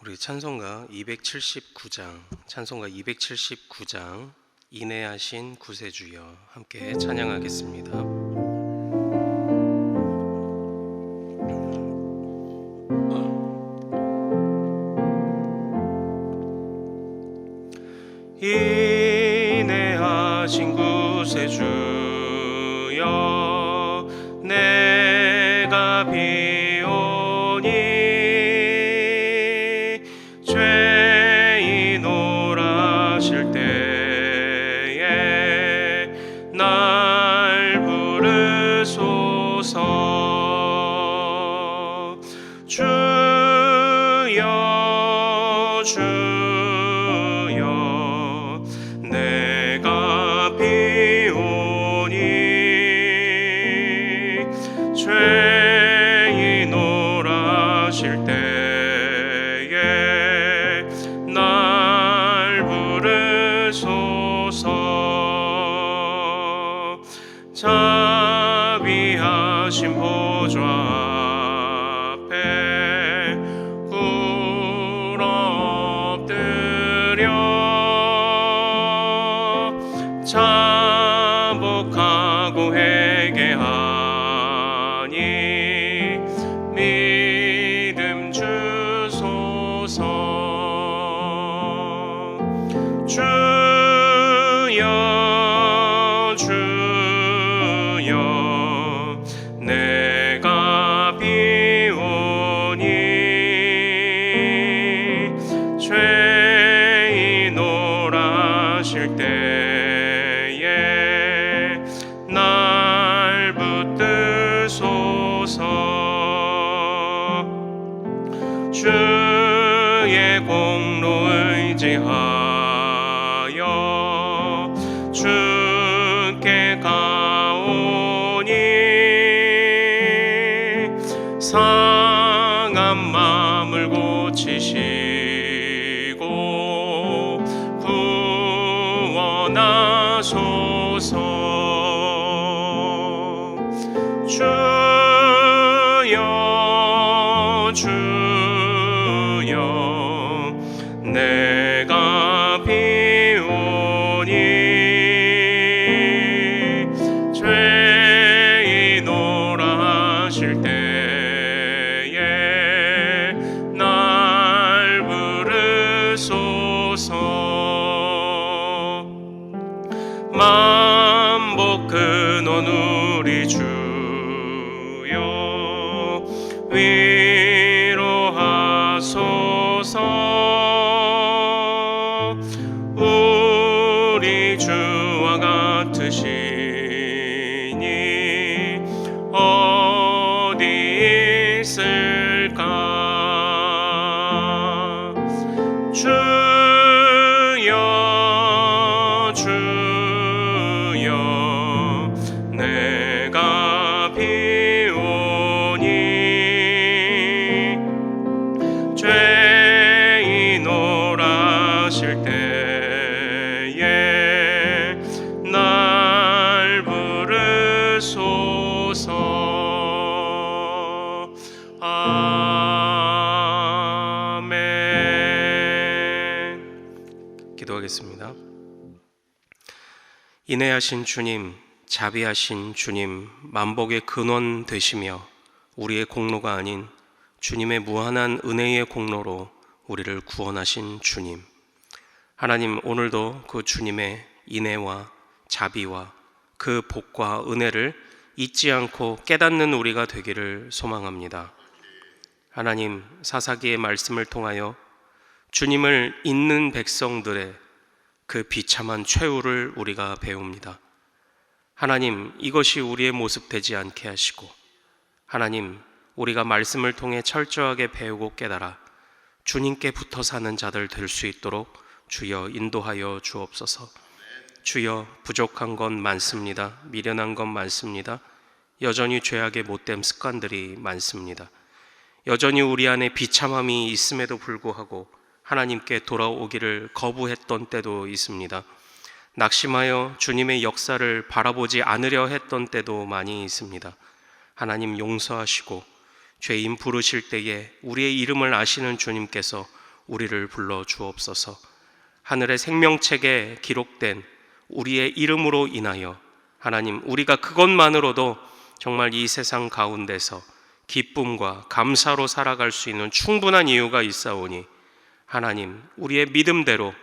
우리 찬송가 279장 인애하신 구세주여 함께 찬양하겠습니다. 인애하신 구세주여 내가 비오니 죄인 오라실 때에 날 부르소서. 주여 주여 내가 비오니 죄인 오라실 때에 날 부르소서. 자비하신 보좌 앞에 꿇어 엎드려 자복하고 회개하니 믿음 주소서. 주여 주여 내가 비오니 죄인 오라실 때에 날 붙드소서. 주의 공로 의지하여 주께 가오니 상한 마음을 고치시고 구원하소서. 주여 주여 내가 비오니 죄인 오라실 때에 날 부르소서. 만복 근원 우리 주여 위로하소서. 우리 주와 같으시니 어디 있을까. 주여 주여 내가 비오니 죄인 오라실 때에 날 부르소서. 아멘. 기도하겠습니다. 인애하신 주님, 자비하신 주님, 만복의 근원 되시며 우리의 공로가 아닌 주님의 무한한 은혜의 공로로 우리를 구원하신 주님, 하나님, 오늘도 그 주님의 인애와 자비와 그 복과 은혜를 잊지 않고 깨닫는 우리가 되기를 소망합니다. 하나님, 사사기의 말씀을 통하여 주님을 잊는 백성들의 그 비참한 최후를 우리가 배웁니다. 하나님, 이것이 우리의 모습 되지 않게 하시고, 하나님, 우리가 말씀을 통해 철저하게 배우고 깨달아 주님께 붙어 사는 자들 될 수 있도록 주여 인도하여 주옵소서. 주여, 부족한 건 많습니다. 미련한 건 많습니다. 여전히 죄악의 못됨 습관들이 많습니다. 여전히 우리 안에 비참함이 있음에도 불구하고 하나님께 돌아오기를 거부했던 때도 있습니다. 낙심하여 주님의 역사를 바라보지 않으려 했던 때도 많이 있습니다. 하나님, 용서하시고 죄인 부르실 때에 우리의 이름을 아시는 주님께서 우리를 불러 주옵소서. 하늘의 생명책에 기록된 우리의 이름으로 인하여 하나님, 우리가 그것만으로도 정말 이 세상 가운데서 기쁨과 감사로 살아갈 수 있는 충분한 이유가 있사오니 하나님, 우리의 믿음대로,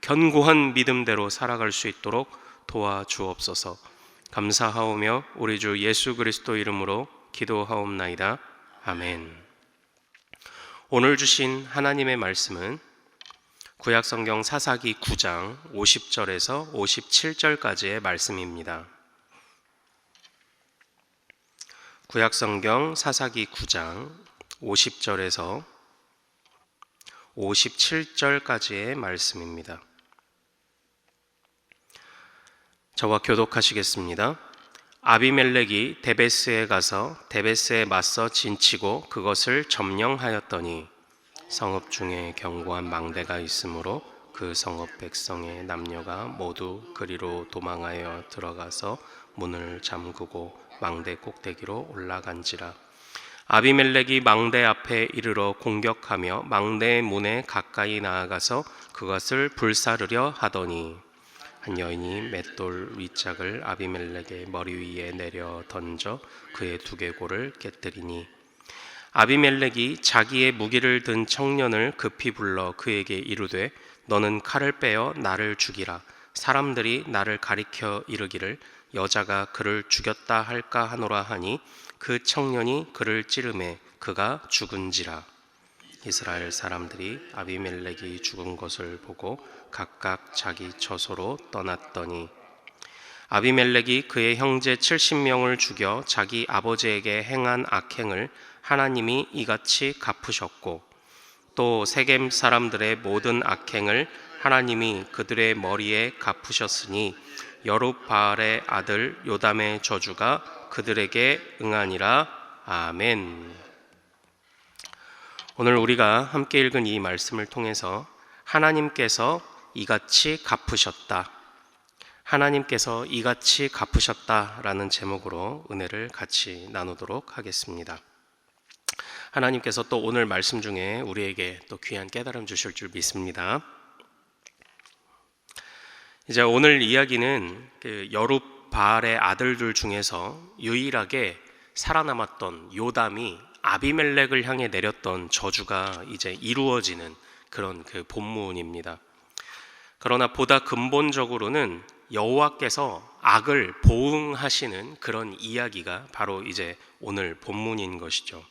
견고한 믿음대로 살아갈 수 있도록 도와주옵소서. 감사하오며 우리 주 예수 그리스도 이름으로 기도하옵나이다. 아멘. 오늘 주신 하나님의 말씀은 구약성경 사사기 9장 50절에서 57절까지의 말씀입니다. 구약성경 사사기 9장 50절에서 57절까지의 말씀입니다. 저와 교독하시겠습니다. 아비멜렉이 데베스에 가서 데베스에 맞서 진치고 그것을 점령하였더니 성읍 중에 견고한 망대가 있으므로 그 성읍 백성의 남녀가 모두 그리로 도망하여 들어가서 문을 잠그고 망대 꼭대기로 올라간지라. 아비멜렉이 망대 앞에 이르러 공격하며 망대의 문에 가까이 나아가서 그것을 불사르려 하더니 한 여인이 맷돌 윗짝을 아비멜렉의 머리 위에 내려 던져 그의 두개골을 깨뜨리니 아비멜렉이 자기의 무기를 든 청년을 급히 불러 그에게 이르되 너는 칼을 빼어 나를 죽이라. 사람들이 나를 가리켜 이르기를 여자가 그를 죽였다 할까 하노라 하니 그 청년이 그를 찌르매 그가 죽은지라. 이스라엘 사람들이 아비멜렉이 죽은 것을 보고 각각 자기 처소로 떠났더니 아비멜렉이 그의 형제 70명을 죽여 자기 아버지에게 행한 악행을 하나님이 이같이 갚으셨고 또 세겜 사람들의 모든 악행을 하나님이 그들의 머리에 갚으셨으니 여룹바알의 아들 요담의 저주가 그들에게 응하니라. 아멘. 오늘 우리가 함께 읽은 이 말씀을 통해서 하나님께서 이같이 갚으셨다, 하나님께서 이같이 갚으셨다라는 제목으로 은혜를 같이 나누도록 하겠습니다. 하나님께서 또 오늘 말씀 중에 우리에게 또 귀한 깨달음 주실 줄 믿습니다. 이제 오늘 이야기는 그 여룹바알의 아들들 중에서 유일하게 살아남았던 요담이 아비멜렉을 향해 내렸던 저주가 이제 이루어지는 그런 그 본문입니다. 그러나 보다 근본적으로는 여호와께서 악을 보응하시는 그런 이야기가 바로 이제 오늘 본문인 것이죠.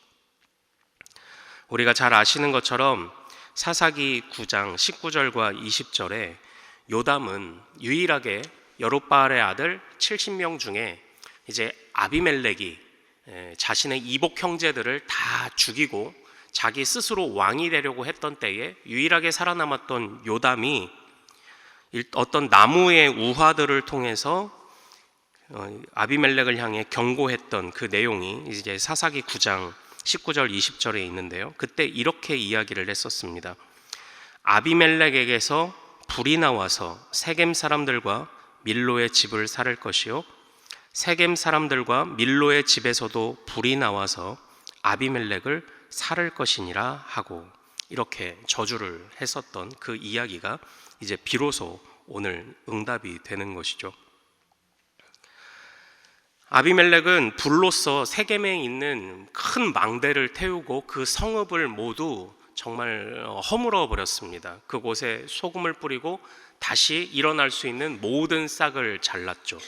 우리가 잘 아시는 것처럼 사사기 9장 19절과 20절에 요담은 유일하게 여룹바알의 아들 70명 중에 이제 아비멜렉이 자신의 이복 형제들을 다 죽이고 자기 스스로 왕이 되려고 했던 때에 유일하게 살아남았던 요담이 어떤 나무의 우화들을 통해서 아비멜렉을 향해 경고했던 그 내용이 이제 사사기 9장 19절 20절에 있는데요. 그때 이렇게 이야기를 했었습니다. 아비멜렉에게서 불이 나와서 세겜 사람들과 밀로의 집을 살을 것이요 세겜 사람들과 밀로의 집에서도 불이 나와서 아비멜렉을 살을 것이니라 하고 이렇게 저주를 했었던 그 이야기가 이제 비로소 오늘 응답이 되는 것이죠. 아비멜렉은 불로써 세겜에 있는 큰 망대를 태우고 그 성읍을 모두 정말 허물어 버렸습니다. 그곳에 소금을 뿌리고 다시 일어날 수 있는 모든 싹을 잘랐죠.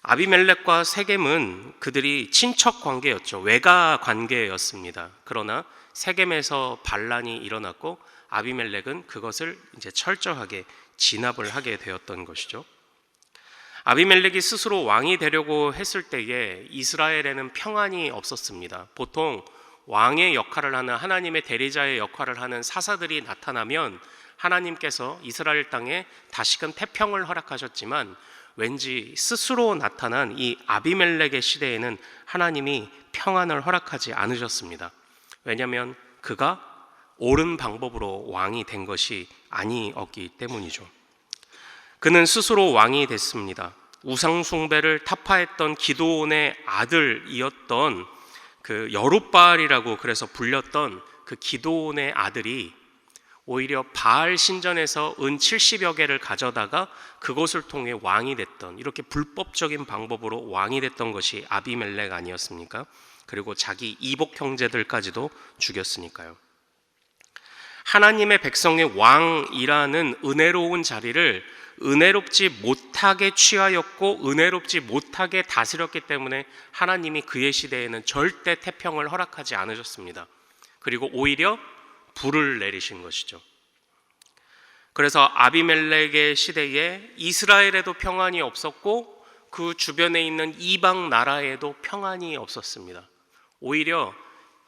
아비멜렉과 세겜은 그들이 친척 관계였죠. 외가 관계였습니다. 그러나 세겜에서 반란이 일어났고 아비멜렉은 그것을 이제 철저하게 진압을 하게 되었던 것이죠. 아비멜렉이 스스로 왕이 되려고 했을 때에 이스라엘에는 평안이 없었습니다. 보통 왕의 역할을 하는 하나님의 대리자의 역할을 하는 사사들이 나타나면 하나님께서 이스라엘 땅에 다시금 태평을 허락하셨지만 왠지 스스로 나타난 이 아비멜렉의 시대에는 하나님이 평안을 허락하지 않으셨습니다. 왜냐하면 그가 옳은 방법으로 왕이 된 것이 아니었기 때문이죠. 그는 스스로 왕이 됐습니다. 우상 숭배를 타파했던 기드온의 아들이었던 그 여룹바알이라고 그래서 불렸던 그 기드온의 아들이 오히려 바알 신전에서 은 70여 개를 가져다가 그것을 통해 왕이 됐던, 이렇게 불법적인 방법으로 왕이 됐던 것이 아비멜렉 아니었습니까? 그리고 자기 이복 형제들까지도 죽였으니까요. 하나님의 백성의 왕이라는 은혜로운 자리를 은혜롭지 못하게 취하였고 은혜롭지 못하게 다스렸기 때문에 하나님이 그의 시대에는 절대 태평을 허락하지 않으셨습니다. 그리고 오히려 불을 내리신 것이죠. 그래서 아비멜렉의 시대에 이스라엘에도 평안이 없었고 그 주변에 있는 이방 나라에도 평안이 없었습니다. 오히려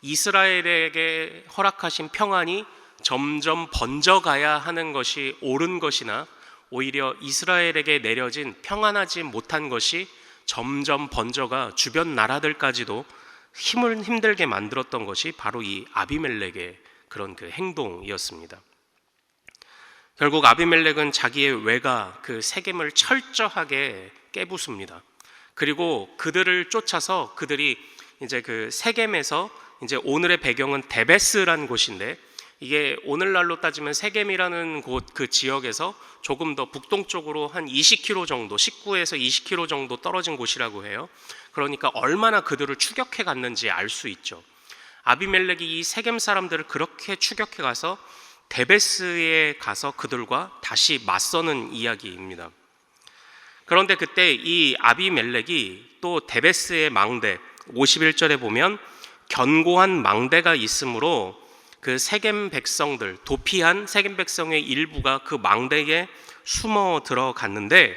이스라엘에게 허락하신 평안이 점점 번져가야 하는 것이 옳은 것이나 오히려 이스라엘에게 내려진 평안하지 못한 것이 점점 번져가 주변 나라들까지도 힘들게 만들었던 것이 바로 이 아비멜렉의 그런 그 행동이었습니다. 결국 아비멜렉은 자기의 외가 그 세겜을 철저하게 깨부숩니다. 그리고 그들을 쫓아서 그들이 이제 그 세겜에서 이제 오늘의 배경은 데베스라는 곳인데 이게 오늘날로 따지면 세겜이라는 곳 그 지역에서 조금 더 북동쪽으로 한 20km 정도, 19에서 20km 정도 떨어진 곳이라고 해요. 그러니까 얼마나 그들을 추격해 갔는지 알 수 있죠. 아비멜렉이 이 세겜 사람들을 그렇게 추격해 가서 데베스에 가서 그들과 다시 맞서는 이야기입니다. 그런데 그때 이 아비멜렉이 또 데베스의 망대 51절에 보면 견고한 망대가 있으므로 그 세겜 백성들, 도피한 세겜 백성의 일부가 그 망대에 숨어 들어갔는데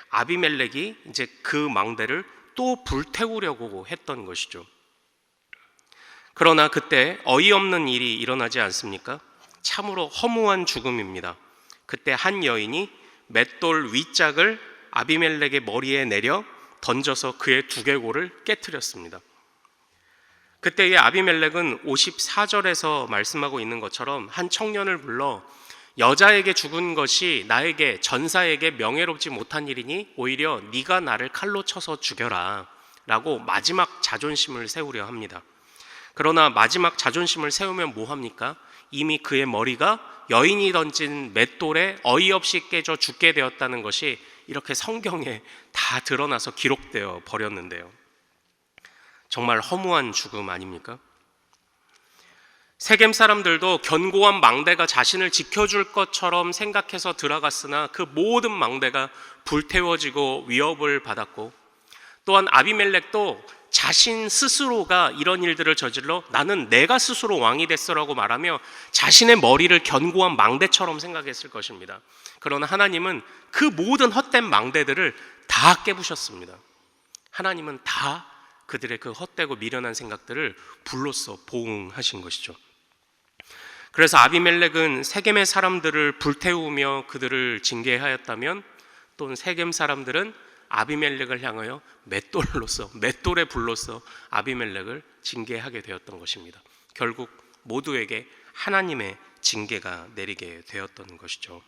아비멜렉이 이제 그 망대를 또 불태우려고 했던 것이죠. 그러나 그때 어이없는 일이 일어나지 않습니까? 참으로 허무한 죽음입니다. 그때 한 여인이 맷돌 윗짝을 아비멜렉의 머리에 내려 던져서 그의 두개골을 깨트렸습니다. 그때의 아비멜렉은 54절에서 말씀하고 있는 것처럼 한 청년을 불러 여자에게 죽은 것이 나에게 전사에게 명예롭지 못한 일이니 오히려 네가 나를 칼로 쳐서 죽여라 라고 마지막 자존심을 세우려 합니다. 그러나 마지막 자존심을 세우면 뭐합니까? 이미 그의 머리가 여인이 던진 맷돌에 어이없이 깨져 죽게 되었다는 것이 이렇게 성경에 다 드러나서 기록되어 버렸는데요. 정말 허무한 죽음 아닙니까? 세겜 사람들도 견고한 망대가 자신을 지켜줄 것처럼 생각해서 들어갔으나 그 모든 망대가 불태워지고 위협을 받았고, 또한 아비멜렉도 자신 스스로가 이런 일들을 저질러 나는 내가 스스로 왕이 됐어라고 말하며 자신의 머리를 견고한 망대처럼 생각했을 것입니다. 그러나 하나님은 그 모든 헛된 망대들을 다 깨부셨습니다. 하나님은 다 그들의 그 헛되고 미련한 생각들을 불로써 보응하신 것이죠. 그래서 아비멜렉은 세겜의 사람들을 불태우며 그들을 징계하였다면 또 세겜 사람들은 아비멜렉을 향하여 맷돌의 불로써 아비멜렉을 징계하게 되었던 것입니다. 결국 모두에게 하나님의 징계가 내리게 되었던 것이죠.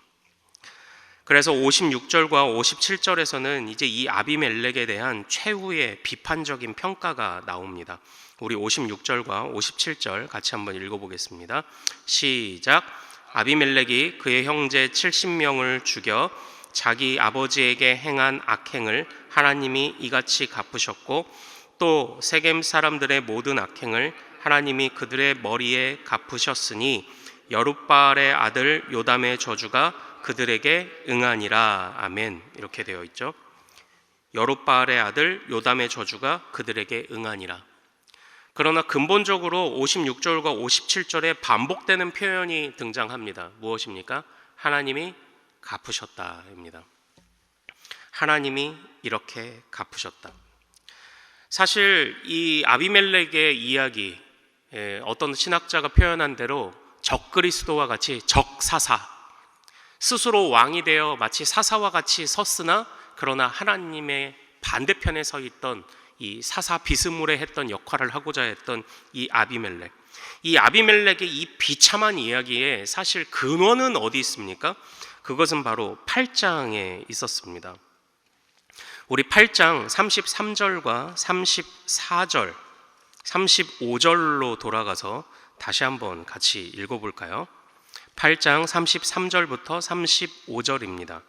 그래서 56절과 57절에서는 이제 이 아비멜렉에 대한 최후의 비판적인 평가가 나옵니다. 우리 56절과 57절 같이 한번 읽어보겠습니다. 시작. 아비멜렉이 그의 형제 70명을 죽여 자기 아버지에게 행한 악행을 하나님이 이같이 갚으셨고 또 세겜 사람들의 모든 악행을 하나님이 그들의 머리에 갚으셨으니 여룻바알의 아들 요담의 저주가 그들에게 응하니라. 아멘. 이렇게 되어 있죠. 여룻바알의 아들 요담의 저주가 그들에게 응하니라. 그러나 근본적으로 56절과 57절에 반복되는 표현이 등장합니다. 무엇입니까? 하나님이 갚으셨다입니다. 하나님이 이렇게 갚으셨다. 사실 이 아비멜렉의 이야기, 어떤 신학자가 표현한 대로 적그리스도와 같이 적사사, 스스로 왕이 되어 마치 사사와 같이 섰으나 그러나 하나님의 반대편에 서 있던 이 사사 비스무레 했던 역할을 하고자 했던 이 아비멜렉. 이 아비멜렉의 이 비참한 이야기에 사실 근원은 어디 있습니까? 그것은 바로 8장에 있었습니다. 우리 8장 33절과 34절, 35절로 돌아가서 다시 한번 같이 읽어볼까요? 8장 33절부터 35절입니다.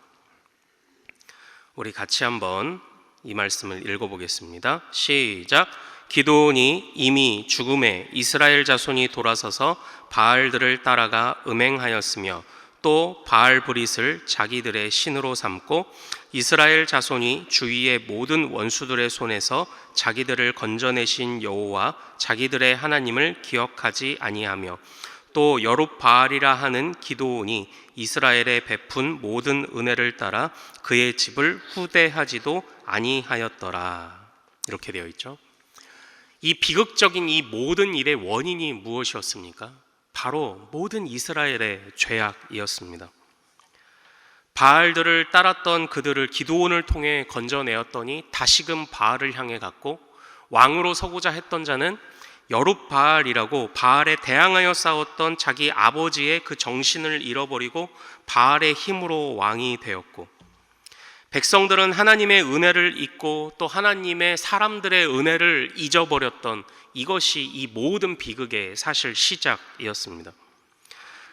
우리 같이 한번 이 말씀을 읽어보겠습니다. 시작. 기드온이 이미 죽음에 이스라엘 자손이 돌아서서 바알들을 따라가 음행하였으며 또 바알브릿을 자기들의 신으로 삼고 이스라엘 자손이 주위의 모든 원수들의 손에서 자기들을 건져내신 여호와 자기들의 하나님을 기억하지 아니하며 또 여룹바알이라 하는 기드온이 이스라엘에 베푼 모든 은혜를 따라 그의 집을 후대하지도 아니하였더라. 이렇게 되어 있죠. 이 비극적인 이 모든 일의 원인이 무엇이었습니까? 바로 모든 이스라엘의 죄악이었습니다. 바알들을 따랐던 그들을 기드온을 통해 건져내었더니 다시금 바알을 향해 갔고, 왕으로 서고자 했던 자는 여룹바알이라고 바알에 대항하여 싸웠던 자기 아버지의 그 정신을 잃어버리고 바알의 힘으로 왕이 되었고, 백성들은 하나님의 은혜를 잊고 또 하나님의 사람들의 은혜를 잊어버렸던 이것이 이 모든 비극의 사실 시작이었습니다.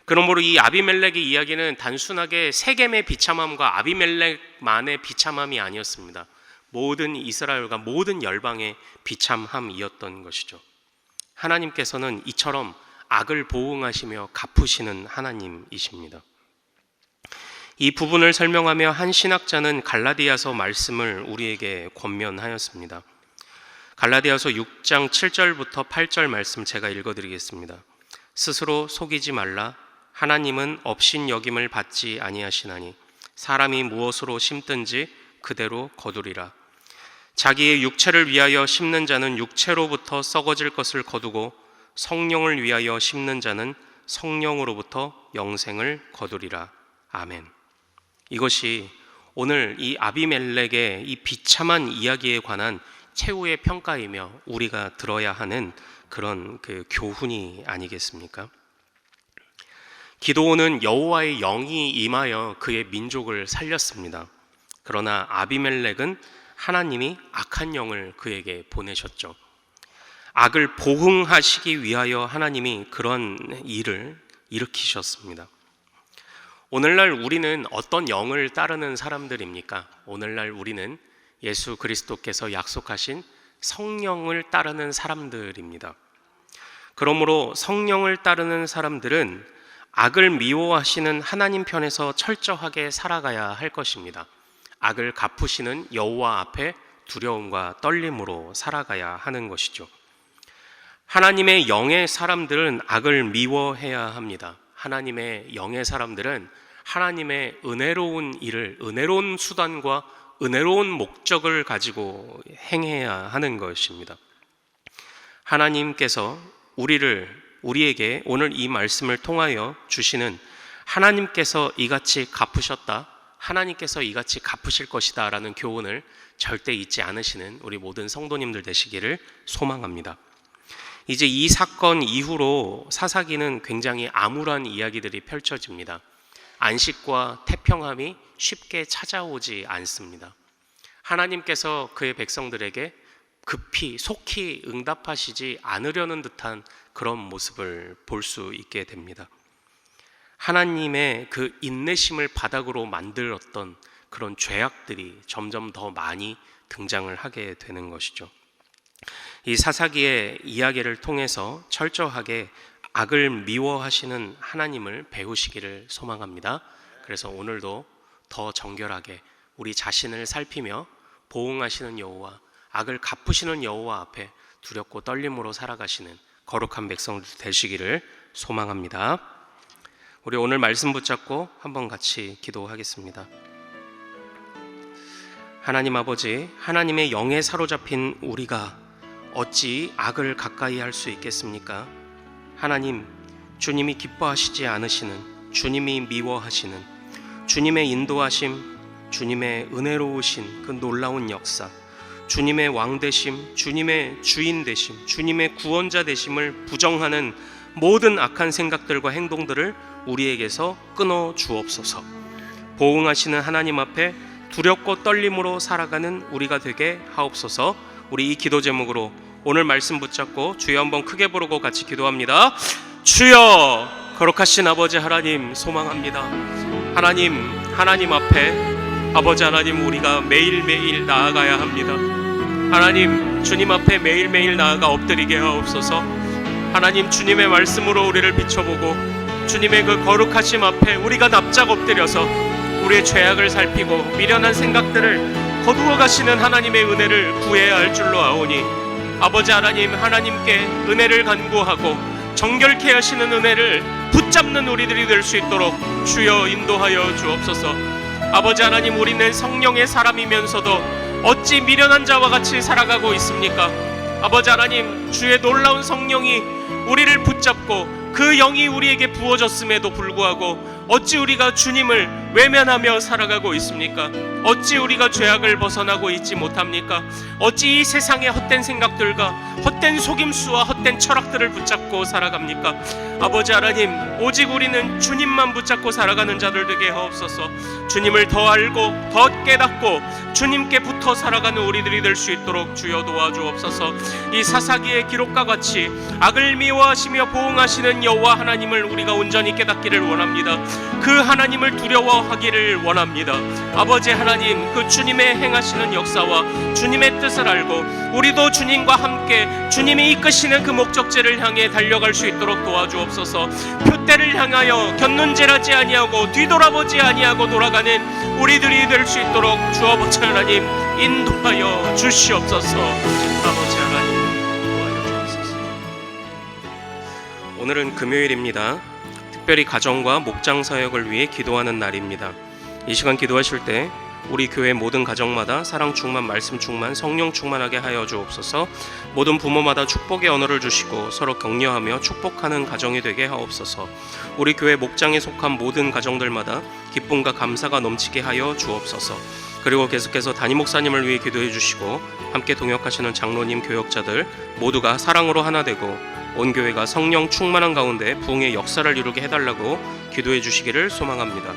그러므로 이 아비멜렉의 이야기는 단순하게 세겜의 비참함과 아비멜렉만의 비참함이 아니었습니다. 모든 이스라엘과 모든 열방의 비참함이었던 것이죠. 하나님께서는 이처럼 악을 보응하시며 갚으시는 하나님이십니다. 이 부분을 설명하며 한 신학자는 갈라디아서 말씀을 우리에게 권면하였습니다. 갈라디아서 6장 7절부터 8절 말씀 제가 읽어드리겠습니다. 스스로 속이지 말라. 하나님은 업신여김을 받지 아니하시나니 사람이 무엇으로 심든지 그대로 거두리라. 자기의 육체를 위하여 심는 자는 육체로부터 썩어질 것을 거두고 성령을 위하여 심는 자는 성령으로부터 영생을 거두리라. 아멘. 이것이 오늘 이 아비멜렉의 이 비참한 이야기에 관한 최후의 평가이며 우리가 들어야 하는 그런 그 교훈이 아니겠습니까? 기드온은 여호와의 영이 임하여 그의 민족을 살렸습니다. 그러나 아비멜렉은 하나님이 악한 영을 그에게 보내셨죠. 악을 보응하시기 위하여 하나님이 그런 일을 일으키셨습니다. 오늘날 우리는 어떤 영을 따르는 사람들입니까? 오늘날 우리는 예수 그리스도께서 약속하신 성령을 따르는 사람들입니다. 그러므로 성령을 따르는 사람들은 악을 미워하시는 하나님 편에서 철저하게 살아가야 할 것입니다. 악을 갚으시는 여호와 앞에 두려움과 떨림으로 살아가야 하는 것이죠. 하나님의 영의 사람들은 악을 미워해야 합니다. 하나님의 영의 사람들은 하나님의 은혜로운 일을, 은혜로운 수단과 은혜로운 목적을 가지고 행해야 하는 것입니다. 하나님께서 우리에게 오늘 이 말씀을 통하여 주시는 하나님께서 이같이 갚으셨다, 하나님께서 이같이 갚으실 것이다 라는 교훈을 절대 잊지 않으시는 우리 모든 성도님들 되시기를 소망합니다. 이제 이 사건 이후로 사사기는 굉장히 암울한 이야기들이 펼쳐집니다. 안식과 태평함이 쉽게 찾아오지 않습니다. 하나님께서 그의 백성들에게 속히 응답하시지 않으려는 듯한 그런 모습을 볼 수 있게 됩니다. 하나님의 그 인내심을 바닥으로 만들었던 그런 죄악들이 점점 더 많이 등장을 하게 되는 것이죠. 이 사사기의 이야기를 통해서 철저하게 악을 미워하시는 하나님을 배우시기를 소망합니다. 그래서 오늘도 더 정결하게 우리 자신을 살피며 보응하시는 여호와, 악을 갚으시는 여호와 앞에 두렵고 떨림으로 살아가시는 거룩한 백성들 되시기를 소망합니다. 우리 오늘 말씀 붙잡고 한번 같이 기도하겠습니다. 하나님 아버지, 하나님의 영에 사로잡힌 우리가 어찌 악을 가까이 할 수 있겠습니까? 하나님, 주님이 기뻐하시지 않으시는, 주님이 미워하시는 주님의 인도하심, 주님의 은혜로우신 그 놀라운 역사, 주님의 왕되심, 주님의 주인 되심, 주님의 구원자 되심을 부정하는 모든 악한 생각들과 행동들을 우리에게서 끊어 주옵소서. 보응하시는 하나님 앞에 두렵고 떨림으로 살아가는 우리가 되게 하옵소서. 우리 이 기도 제목으로 오늘 말씀 붙잡고 주여 한번 크게 부르고 같이 기도합니다. 주여 거룩하신 아버지 하나님 소망합니다. 하나님 앞에 아버지 하나님 우리가 매일매일 나아가야 합니다. 하나님 주님 앞에 매일매일 나아가 엎드리게 하옵소서. 하나님 주님의 말씀으로 우리를 비춰보고 주님의 그 거룩하심 앞에 우리가 납작 엎드려서 우리의 죄악을 살피고 미련한 생각들을 거두어 가시는 하나님의 은혜를 구해야 할 줄로 아오니 아버지 하나님 하나님께 은혜를 간구하고 정결케 하시는 은혜를 붙잡는 우리들이 될 수 있도록 주여 인도하여 주옵소서. 아버지 하나님 우리는 성령의 사람이면서도 어찌 미련한 자와 같이 살아가고 있습니까? 아버지 하나님 주의 놀라운 성령이 우리를 붙잡고 그 영이 우리에게 부어졌음에도 불구하고 어찌 우리가 주님을 외면하며 살아가고 있습니까? 어찌 우리가 죄악을 벗어나고 있지 못합니까? 어찌 이 세상의 헛된 생각들과 헛된 속임수와 헛된 철학들을 붙잡고 살아갑니까? 아버지 하나님 오직 우리는 주님만 붙잡고 살아가는 자들 되게 하옵소서. 주님을 더 알고 더 깨닫고 주님께 붙어 살아가는 우리들이 될 수 있도록 주여 도와주옵소서. 이 사사기의 기록과 같이 악을 미워하시며 보응하시는 여호와 하나님을 우리가 온전히 깨닫기를 원합니다. 그 하나님을 두려워하기를 원합니다. 아버지 하나님 그 주님의 행하시는 역사와 주님의 뜻을 알고 우리도 주님과 함께 주님이 이끄시는 그 목적지를 향해 달려갈 수 있도록 도와주옵소서. 표대를 향하여 곁눈질하지 아니하고 뒤돌아보지 아니하고 돌아가는 우리들이 될 수 있도록 주 아버지 하나님 인도하여 주시옵소서. 아버지 하나님 도와여 주옵소서. 오늘은 금요일입니다. 특별히 가정과 목장 사역을 위해 기도하는 날입니다. 이 시간 기도하실 때 우리 교회 모든 가정마다 사랑 충만, 말씀 충만, 성령 충만하게 하여 주옵소서. 모든 부모마다 축복의 언어를 주시고 서로 격려하며 축복하는 가정이 되게 하옵소서. 우리 교회 목장에 속한 모든 가정들마다 기쁨과 감사가 넘치게 하여 주옵소서. 그리고 계속해서 담임 목사님을 위해 기도해 주시고 함께 동역하시는 장로님, 교역자들 모두가 사랑으로 하나 되고 온 교회가 성령 충만한 가운데 부흥의 역사를 이루게 해달라고 기도해 주시기를 소망합니다.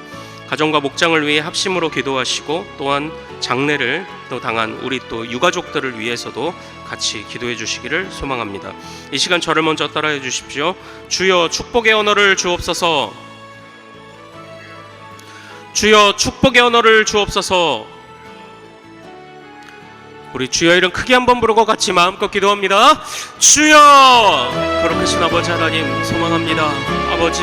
가정과 목장을 위해 합심으로 기도하시고 또한 장례를 또 당한 우리 또 유가족들을 위해서도 같이 기도해 주시기를 소망합니다. 이 시간 저를 먼저 따라해 주십시오. 주여 축복의 언어를 주옵소서. 주여 축복의 언어를 주옵소서. 우리 주여 이름 크게 한번 부르고 같이 마음껏 기도합니다. 주여! 거룩하신 아버지 하나님 소망합니다. 아버지